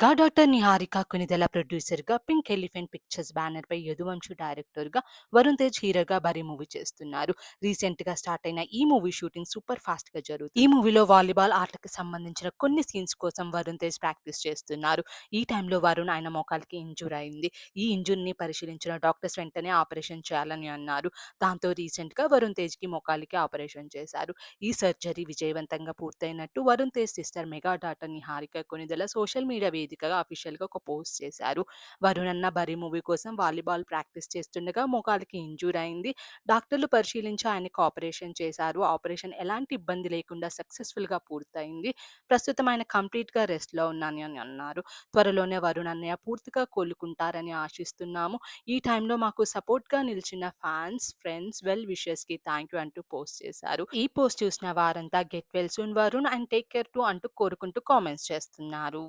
Mega daughter Niharika Konidela ప్రొడ్యూసర్‌గా, pink elephant pictures బ్యానర్‌పై యదువంశి డైరెక్టర్‌గా, వరుణ్ తేజ్ హీరోగా 'బరీ' మూవీ చేస్తున్నారు. రీసెంట్‌గా స్టార్ట్ అయిన ఈ మూవీ షూటింగ్ సూపర్ ఫాస్ట్‌గా జరుగుతుంది. ఈ మూవీలో వాలీబాల్ ఆటకి సంబంధించిన కొన్ని సీన్స్ కోసం వరుణ్ తేజ్ ప్రాక్టీస్ చేస్తున్నారు. ఈ టైంలో వరుణ్ ఆయన మోకాలికి ఇంజ్యూర్ అయింది. ఈ ఇంజ్యూర్‌ని పరిశీలించిన డాక్టర్స్ వెంటనే ఆపరేషన్ చేయాలని అన్నారు. దాంతో రీసెంట్‌గా వరుణ్ తేజ్‌కి మోకాలికి ఆపరేషన్ చేశారు. ఈ సర్జరీ విజయవంతంగా పూర్తయినట్టు Varun Tej sister mega daughter Niharika Konidela social media వేదికగా అఫీషియల్‌గా ఒక పోస్ట్ చేశారు. వరుణ్ అన్న 'బరీ' మూవీ కోసం వాలీబాల్ ప్రాక్టీస్ చేస్తుండగా మోకాలికి ఇంజ్యూర్ అయింది. డాక్టర్లు పరిశీలించి ఆయనకు ఆపరేషన్ చేశారు. ఆపరేషన్ ఎలాంటి ఇబ్బంది లేకుండా సక్సెస్‌ఫుల్‌గా పూర్తయింది. ప్రస్తుతం ఆయన కంప్లీట్‌గా రెస్ట్‌లో ఉన్నాను అని అన్నారు. త్వరలోనే వరుణ్ అన్నయ్య పూర్తిగా కోలుకుంటారని ఆశిస్తున్నాము. ఈ టైంలో మాకు సపోర్ట్‌గా నిలిచిన ఫ్యాన్స్, ఫ్రెండ్స్, వెల్ విషర్స్‌కి థాంక్ యూ అంటూ పోస్ట్ చేశారు. ఈ పోస్ట్ చూసిన వారంతా get well soon Varun and take care too అంటూ కోరుకుంటూ కామెంట్స్ చేస్తున్నారు.